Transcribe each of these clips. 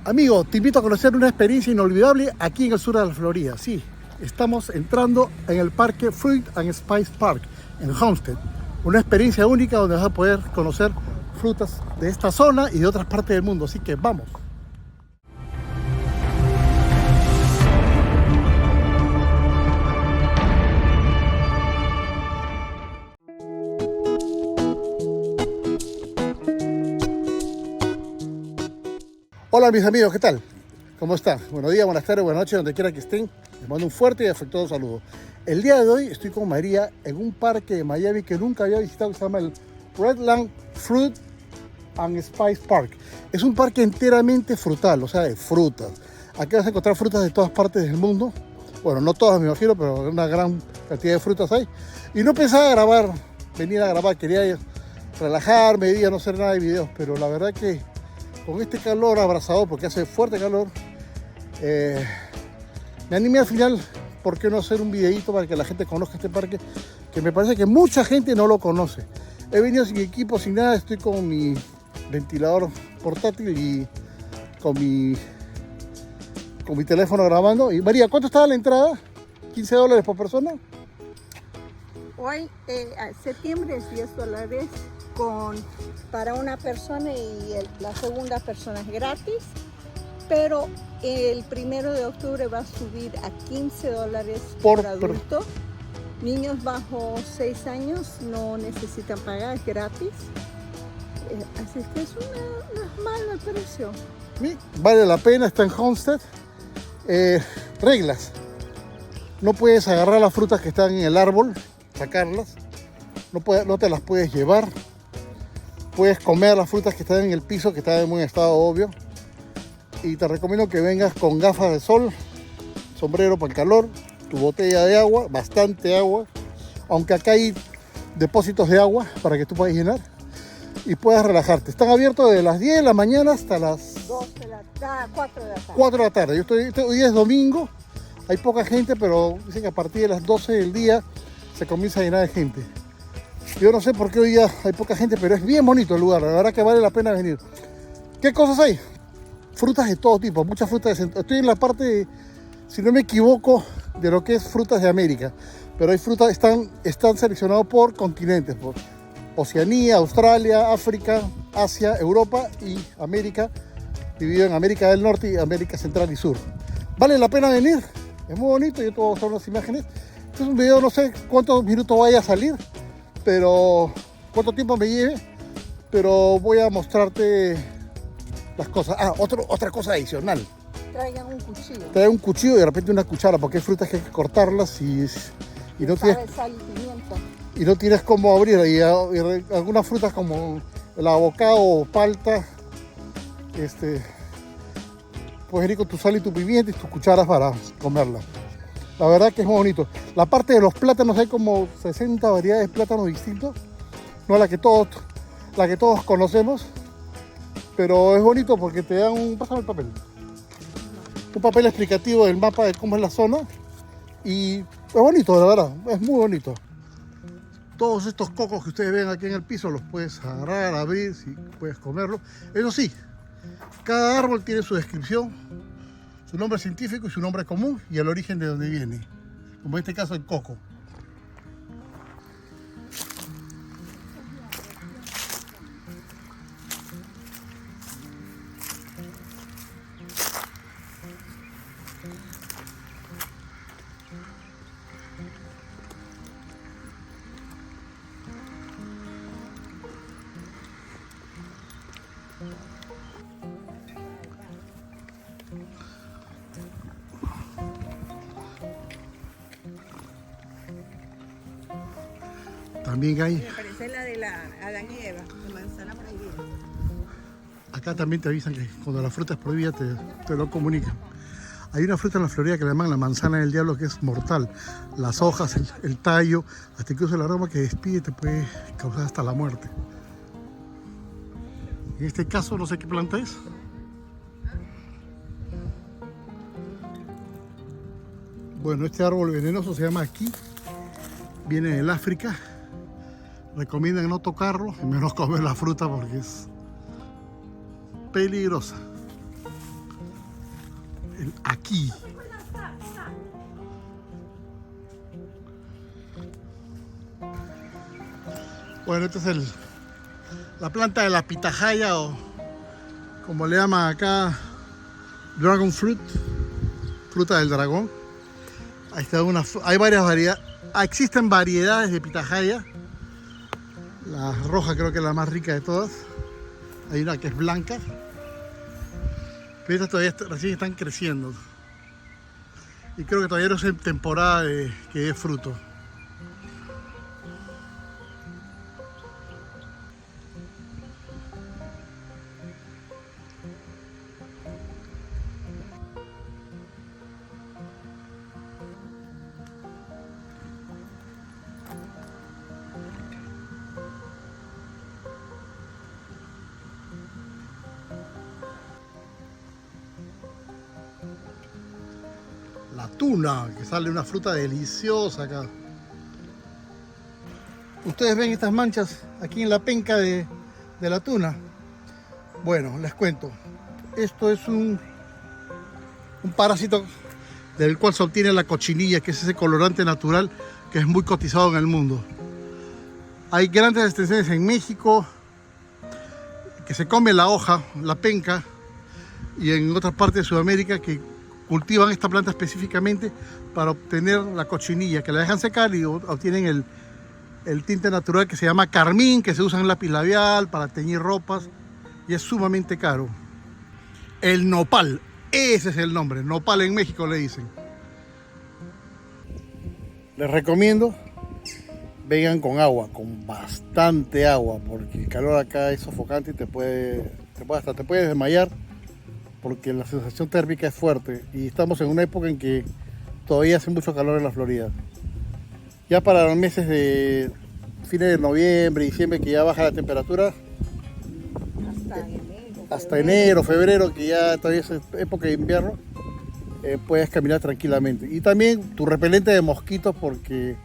Amigo, te invito a conocer una experiencia inolvidable aquí en el sur de la Florida. Sí, estamos entrando en el parque Fruit and Spice Park en Homestead. Una experiencia única donde vas a poder conocer frutas de esta zona y de otras partes del mundo. Así que vamos. Hola mis amigos, ¿qué tal? ¿Cómo están? Buenos días, buenas tardes, buenas noches, donde quiera que estén. Les mando un fuerte y afectuoso saludo. El día de hoy estoy con María en un parque de Miami que nunca había visitado, que se llama el Redland Fruit and Spice Park. Es un parque enteramente frutal, o sea, de frutas. Aquí vas a encontrar frutas de todas partes del mundo. Bueno, no todas me imagino, pero una gran cantidad de frutas hay. Y no pensaba venir a grabar, quería relajarme, no hacer nada de videos, pero la verdad que con este calor abrasador, porque hace fuerte calor, me animé al final, ¿por qué no hacer un videito para que la gente conozca este parque? Que me parece que mucha gente no lo conoce. He venido sin equipo, sin nada, estoy con mi ventilador portátil y con mi teléfono grabando. Y María, ¿cuánto estaba la entrada? $15 por persona. Hoy, septiembre es $10 para una persona y la segunda persona es gratis, pero el 1 de octubre va a subir a $15 por adulto. Niños bajo 6 años no necesitan pagar, es gratis. Así que no es malo el precio. Sí, vale la pena, está en Homestead. Reglas: no puedes agarrar las frutas que están en el árbol, sacarlas, no te las puedes llevar. Puedes comer las frutas que están en el piso, que están en buen estado, obvio. Y te recomiendo que vengas con gafas de sol, sombrero para el calor, tu botella de agua, bastante agua, aunque acá hay depósitos de agua para que tú puedas llenar y puedas relajarte. Están abiertos de las 10 de la mañana hasta las 4 de la tarde. 4 de la tarde. Hoy día es domingo, hay poca gente, pero dicen que a partir de las 12 del día se comienza a llenar de gente. Yo no sé por qué hoy día hay poca gente, pero es bien bonito el lugar, la verdad que vale la pena venir. ¿Qué cosas hay? Frutas de todo tipo, muchas frutas. Estoy en la parte, si no me equivoco, de lo que es frutas de América, pero hay frutas, están seleccionados por continentes, por Oceanía, Australia, África, Asia, Europa y América, dividido en América del Norte y América Central y Sur. Vale la pena venir, es muy bonito. Yo te voy a mostrar unas imágenes. Este es un video, no sé cuántos minutos vaya a salir, pero cuánto tiempo me lleve, pero voy a mostrarte las cosas. Otra cosa adicional: Traigan un cuchillo. trae un cuchillo y de repente una cuchara, porque hay frutas que hay que cortarlas y no tienes, Sal y pimienta. y no tienes cómo abrir. Y algunas frutas como el avocado o palta, puedes ir con tu sal y tu pimienta y tus cucharas para comerla. La verdad que es muy bonito. La parte de los plátanos, hay como 60 variedades de plátanos distintos. No la que todos conocemos, pero es bonito porque te dan pásame el papel. Un papel explicativo del mapa de cómo es la zona. Y es bonito, la verdad, es muy bonito. Todos estos cocos que ustedes ven aquí en el piso los puedes agarrar, abrir, si puedes comerlos. Eso sí, cada árbol tiene su descripción, su nombre científico y su nombre común y el origen de donde viene, como en este caso el coco. También hay, Me parece la de la Adán y Eva, de manzana prohibida. acá también te avisan que cuando la fruta es prohibida te lo comunican. Hay una fruta en la Florida que le llaman la manzana del diablo, que es mortal. Las hojas, el tallo, hasta incluso el aroma que despide te puede causar hasta la muerte. En este caso no sé qué planta es. Bueno, este árbol venenoso se llama aquí, viene del África. Recomiendan no tocarlo y menos comer la fruta porque es peligrosa. el aquí. Bueno, esta es la planta de la pitahaya, o como le llaman acá, dragon fruit, fruta del dragón. Ahí está hay varias variedades. Existen variedades de pitahaya. La roja creo que es la más rica de todas. Hay una que es blanca. Pero estas todavía recién están creciendo. Y creo que todavía no es en temporada de que dé fruto. La tuna, que sale una fruta deliciosa acá. Ustedes ven estas manchas aquí en la penca de la tuna. Bueno, les cuento. Esto es un parásito del cual se obtiene la cochinilla, que es ese colorante natural que es muy cotizado en el mundo. Hay grandes extensiones en México que se come la hoja, la penca, y en otras partes de Sudamérica que cultivan esta planta específicamente para obtener la cochinilla, que la dejan secar y obtienen el tinte natural que se llama carmín, que se usa en lápiz labial, para teñir ropas, y es sumamente caro. El nopal, ese es el nombre, nopal en México le dicen. Les recomiendo vengan con agua, con bastante agua, porque el calor acá es sofocante y te puedes desmayar, porque la sensación térmica es fuerte y estamos en una época en que todavía hace mucho calor en la Florida. Ya para los meses de fines de noviembre, diciembre, que ya baja la temperatura, hasta enero, febrero, que ya todavía es época de invierno, puedes caminar tranquilamente. Y también tu repelente de mosquitos, porque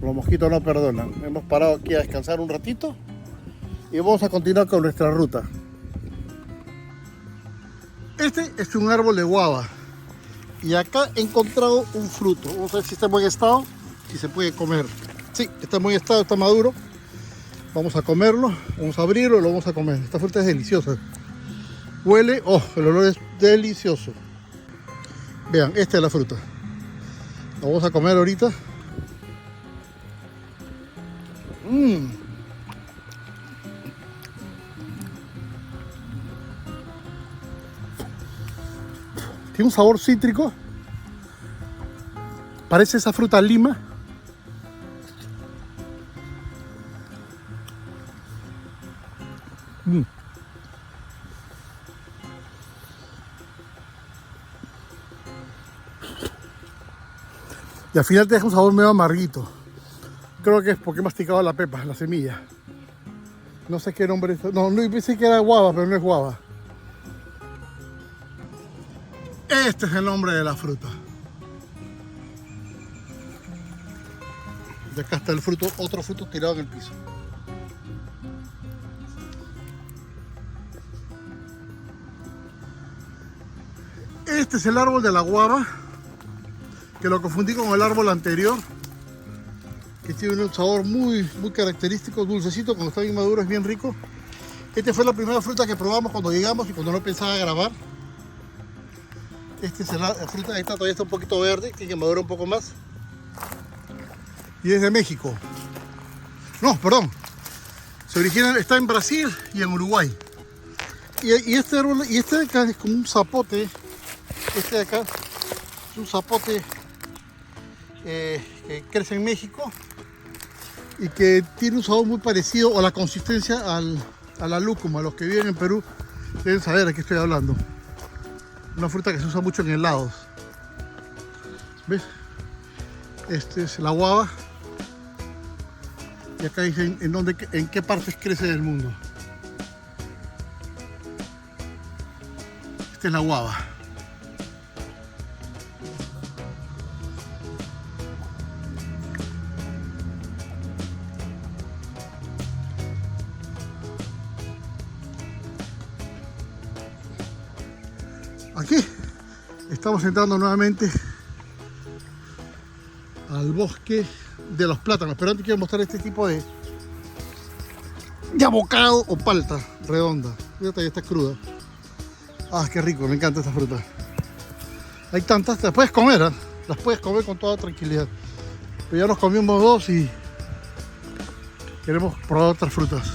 los mosquitos no perdonan. Hemos parado aquí a descansar un ratito y vamos a continuar con nuestra ruta. Este es un árbol de guava y acá he encontrado un fruto. Vamos a ver si está en buen estado y se puede comer. Sí, está en buen estado, está maduro. Vamos a comerlo, vamos a abrirlo y lo vamos a comer. Esta fruta es deliciosa. Huele, el olor es delicioso. Vean, esta es la fruta. La vamos a comer ahorita. Tiene un sabor cítrico. Parece esa fruta lima. Y al final te deja un sabor medio amarguito. Creo que es porque he masticado la pepa, la semilla. No sé qué nombre es. No, pensé que era guava, pero no es guava. Este es el nombre de la fruta. Y acá está el fruto, otro fruto tirado en el piso. Este es el árbol de la guava, que lo confundí con el árbol anterior, que tiene un sabor muy característico, dulcecito, cuando está bien maduro es bien rico. Esta fue la primera fruta que probamos cuando llegamos y cuando no pensaba grabar. Esta es la fruta, esta todavía está un poquito verde, tiene que madurar un poco más. Y es de México. No, perdón. Se origina, está en Brasil y en Uruguay. Y este árbol, y este de acá es como un zapote. Este de acá es un zapote que crece en México y que tiene un sabor muy parecido o la consistencia a la lúcuma. Los que viven en Perú deben saber de qué estoy hablando. Una fruta que se usa mucho en helados. ¿Ves? Este es la guava. Y acá dicen en qué partes crece del mundo. Esta es la guava. Aquí Estamos entrando nuevamente al bosque de los plátanos, pero antes quiero mostrar este tipo de abocado o palta redonda. Fíjate, ya está cruda. Ah, qué rico, me encanta esta fruta. Hay tantas, las puedes comer, ¿eh? Las puedes comer con toda tranquilidad. Pero ya nos comimos dos y queremos probar otras frutas.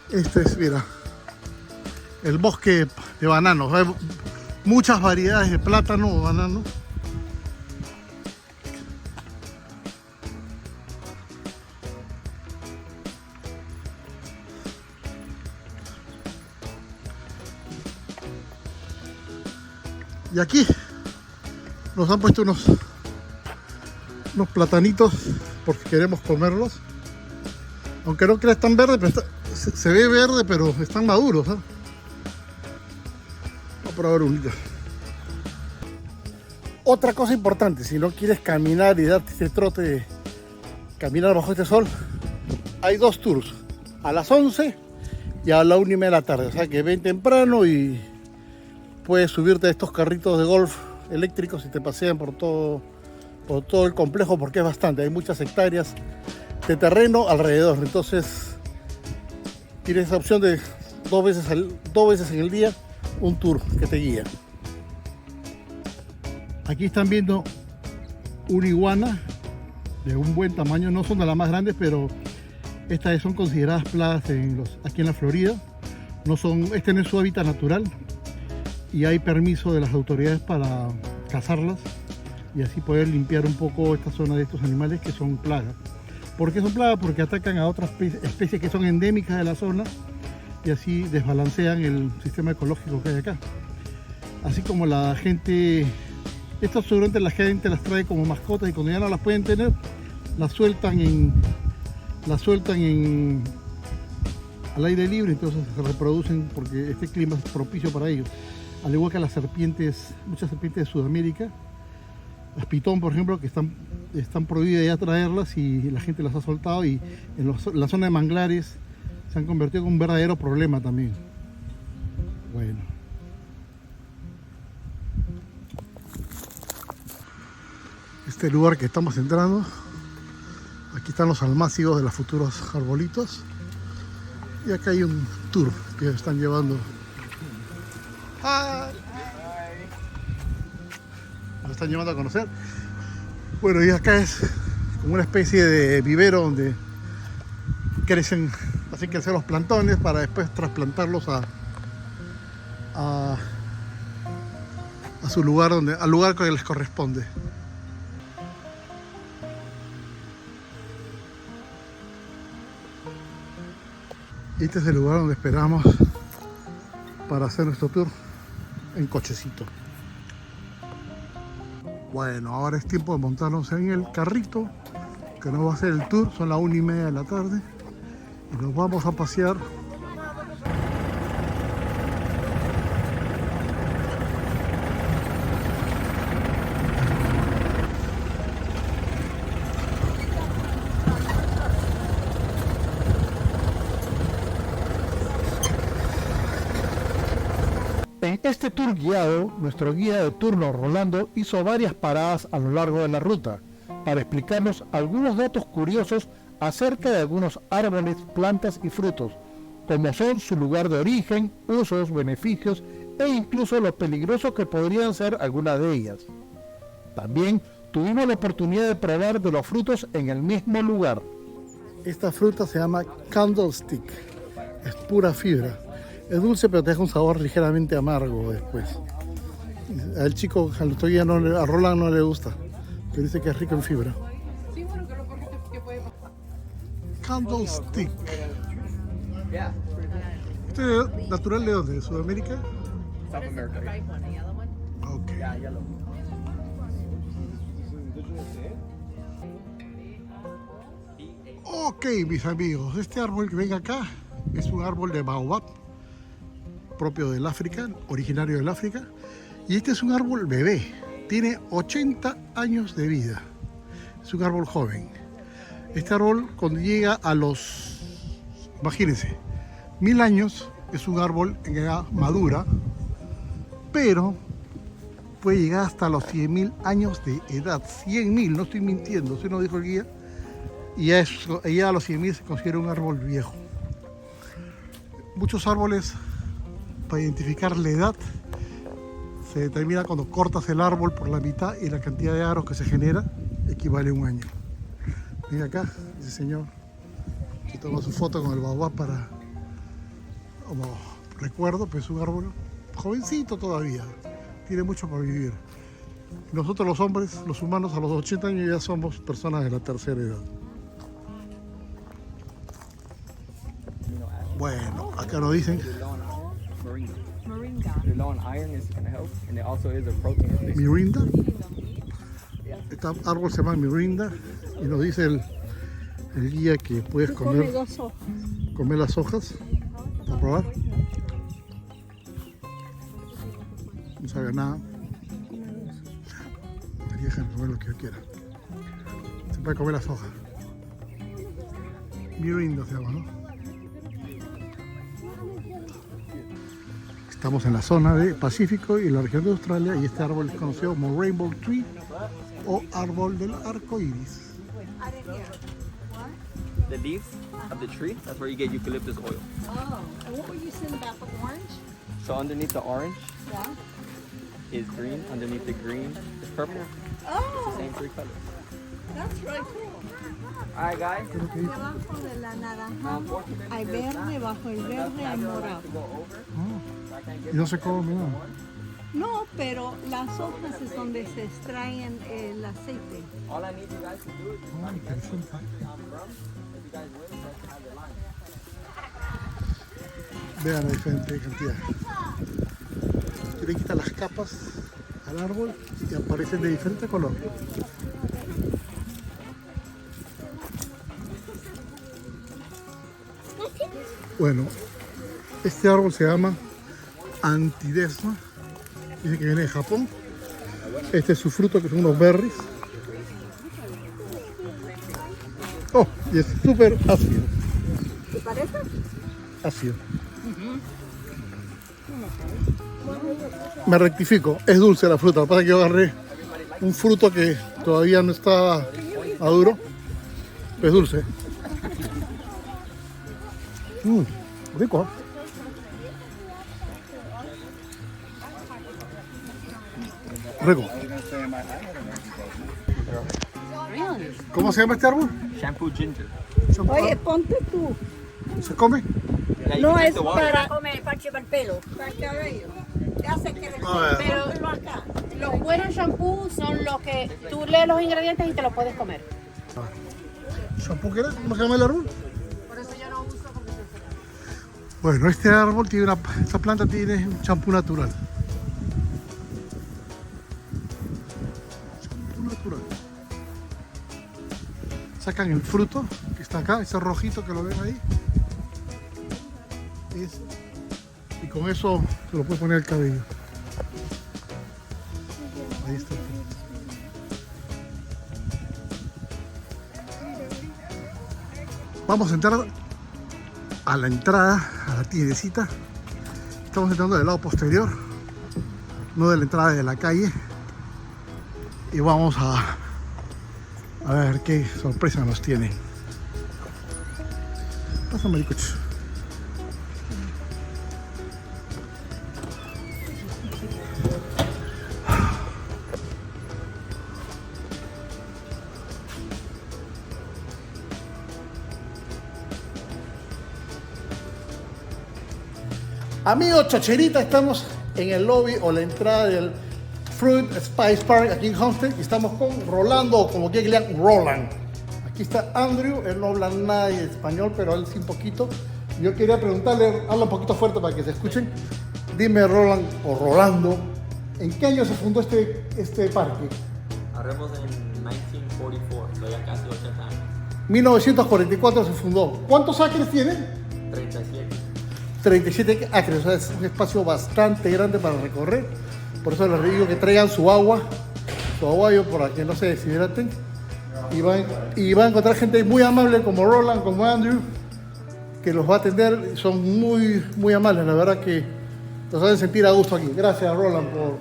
Este es, mira, el bosque de bananos. Hay muchas variedades de plátano o banano. Y aquí nos han puesto unos platanitos porque queremos comerlos. Aunque no creas tan verde, pero se ve verde, pero están maduros, ¿eh? Vamos a probar un litro. Otra cosa importante, si no quieres caminar y darte este trote de caminar bajo este sol, hay dos tours, a las 11 y a la 1:30 de la tarde. O sea que ven temprano y puedes subirte a estos carritos de golf eléctricos y te pasean por todo el complejo, porque es bastante, hay muchas hectáreas de terreno alrededor. Entonces tienes esa opción de dos veces en el día un tour que te guía. Aquí están viendo una iguana de un buen tamaño, no son de las más grandes, pero estas son consideradas plagas aquí en la Florida. Este no es su hábitat natural y hay permiso de las autoridades para cazarlas y así poder limpiar un poco esta zona de estos animales que son plagas. ¿Por qué son plagas? Porque atacan a otras especies que son endémicas de la zona y así desbalancean el sistema ecológico que hay acá. Así como la gente, estas seguramente la gente las trae como mascotas y cuando ya no las pueden tener, las sueltan al aire libre, entonces se reproducen porque este clima es propicio para ellos. Al igual que las serpientes, muchas serpientes de Sudamérica, las pitón, por ejemplo, que están prohibidas ya traerlas y la gente las ha soltado, y en la zona de manglares se han convertido en un verdadero problema también. Bueno. Este lugar que estamos entrando, aquí están los almácigos de los futuros arbolitos y acá hay un tour que están llevando. Nos están llevando a conocer. Bueno, y acá es como una especie de vivero donde hacen crecer los plantones para después trasplantarlos a su lugar, al lugar que les corresponde. Este es el lugar donde esperamos para hacer nuestro tour en cochecito. Bueno, ahora es tiempo de montarnos en el carrito que nos va a hacer el tour. Son las 1:30 de la tarde y nos vamos a pasear En este tour guiado, nuestro guía de turno Rolando hizo varias paradas a lo largo de la ruta para explicarnos algunos datos curiosos acerca de algunos árboles, plantas y frutos, como son su lugar de origen, usos, beneficios e incluso lo peligroso que podrían ser algunas de ellas. También tuvimos la oportunidad de probar de los frutos en el mismo lugar. Esta fruta se llama candlestick, es pura fibra. Es dulce, pero te deja un sabor ligeramente amargo después. Al chico, a Roland no le gusta, pero dice que es rico en fibra. Candlestick. ¿Este es natural de dónde? ¿De Sudamérica? South America. Ok. Ok, mis amigos, este árbol que ven acá es un árbol de baobab, propio del África, originario del África, y este es un árbol bebé, tiene 80 años de vida, es un árbol joven. Este árbol cuando llega a los, imagínense, 1000 años, es un árbol en edad madura pero puede llegar hasta los 100.000 años de edad. 100.000, no estoy mintiendo, eso no dijo el guía. Y ya a los 100.000 se considera un árbol viejo. Muchos árboles, para identificar la edad, se determina cuando cortas el árbol por la mitad y la cantidad de aros que se genera equivale a un año. Mira acá, ese señor que toma su foto con el baobab como recuerdo, pues es un árbol jovencito todavía, tiene mucho por vivir. Nosotros los hombres, los humanos, a los 80 años ya somos personas de la tercera edad. Bueno, acá nos dicen Mirinda. Este árbol se llama Mirinda y nos dice el guía que puedes comer las hojas. ¿A probar? No sabe nada. Me dejan comer lo que yo quiera. Se puede comer las hojas. Mirinda se llama, ¿no? Estamos en la zona de Pacífico y la región de Australia y este árbol es conocido como Rainbow Tree o árbol del arco iris. The leaves of the tree, that's where you get eucalyptus oil. Oh, and what were you saying about the orange? So underneath the orange Yeah. is green, underneath the green is purple. Oh, Same three colors. that's really cool. Alright guys. Debajo de la naranja hay verde, bajo el verde hay morado. Y no se come nada. No, pero las hojas es donde se extraen el aceite. All I need you guys to do is Interesante. Vean la diferente cantidad. Quieren quitar las capas al árbol y aparecen de diferente color. Bueno, este árbol se llama Antidesma. Dice que viene de Japón. Este es su fruto, que son unos berries. Oh, y es súper ácido. ¿Te parece? Ácido. Me rectifico, es dulce la fruta. Lo que pasa es que yo agarré un fruto que todavía no está maduro. Pero es dulce. Rico. Rico. ¿Cómo se llama este árbol? shampoo ginger. Oye, ponte tú. ¿Se come? Yeah, you No can es drink the water. para Come para llevar pelo. el cabello. Te hace que Pero acá. los buenos shampoos son los que tú lees los ingredientes y te los puedes comer. ¿Shampoo qué era? ¿Cómo se llama el árbol? Por eso yo no uso porque Bueno, este árbol tiene esta planta tiene un champú natural. Champú natural. Sacan el fruto que está acá, ese rojito que lo ven ahí. Y con eso se lo puede poner el cabello. Ahí está. Vamos a entrar a la entrada, a la tiendecita. Estamos entrando del lado posterior, no de la entrada de la calle. Y vamos a ver qué sorpresa nos tiene. Pásame el coche. Amigos Chocherita, estamos en el lobby o la entrada del Fruit Spice Park aquí en Homestead y estamos con Rolando, o como quiera que le digan, Roland. Aquí está Andrew, él no habla nada de español, pero él sí un poquito. Yo quería preguntarle, habla un poquito fuerte para que se escuchen. Dime, Roland o Rolando, ¿en qué año se fundó este parque? Haremos en 1944, ya casi 80 años. 1944 se fundó. ¿Cuántos acres tiene? 37. 37 acres, o sea, es un espacio bastante grande para recorrer. Por eso les digo que traigan su agua yo para que no se deshidraten. Y van a encontrar gente muy amable como Roland, como Andrew, que los va a atender. Son muy, muy amables. La verdad que Nos hacen sentir a gusto aquí. Gracias, Roland, por...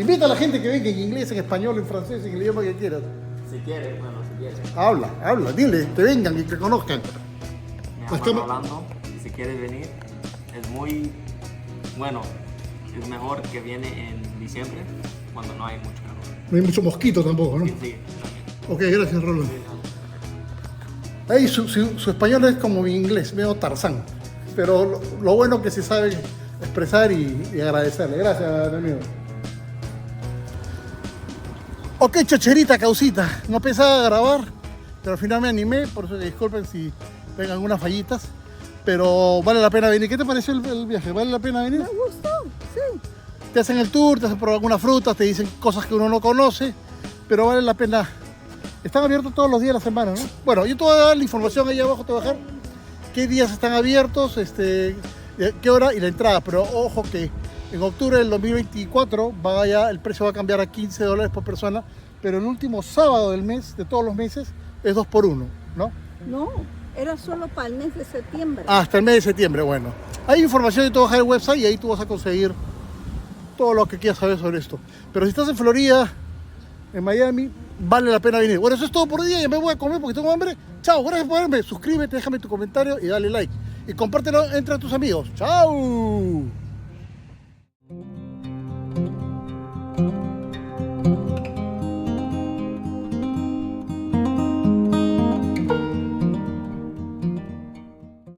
Invita a la gente que venga en inglés, en español, en francés, en el idioma que quieras. Si quieres, bueno, si quieres. Habla, dile, que vengan y que conozcan. Me Es que llamo no- Rolando, y si quieres venir, es muy bueno. Es mejor que viene en diciembre, cuando no hay mucho calor. No hay mucho mosquito tampoco, ¿no? Sí, también. Ok, gracias, Roland. Ahí su español es como mi inglés, medio Tarzán. Pero lo bueno es que se sabe expresar y agradecerle. Gracias, mi amigo. Ok, chocherita, causita. No pensaba grabar, pero al final me animé. Por eso disculpen si ven algunas fallitas. Pero vale la pena venir. ¿Qué te pareció el viaje? ¿Vale la pena venir? Me gustó, sí. Te hacen el tour, te hacen probar algunas frutas, te dicen cosas que uno no conoce, pero vale la pena. Están abiertos todos los días de la semana, ¿no? Bueno, yo te voy a dar la información ahí abajo, te voy a dejar qué días están abiertos, qué hora y la entrada, pero ojo que en octubre del 2024 el precio va a cambiar a $15 por persona, pero el último sábado del mes, de todos los meses, es 2 por 1, ¿no? No, era solo para el mes de septiembre. Hasta el mes de septiembre, bueno. Hay información, yo te voy a dejar el website y ahí tú vas a conseguir todo lo que quieras saber sobre esto. Pero si estás en Florida, en Miami, vale la pena venir. Bueno, eso es todo por hoy día. Ya me voy a comer porque tengo hambre. Chao, gracias por verme. Suscríbete, déjame tu comentario y dale like. Y compártelo entre tus amigos. Chao.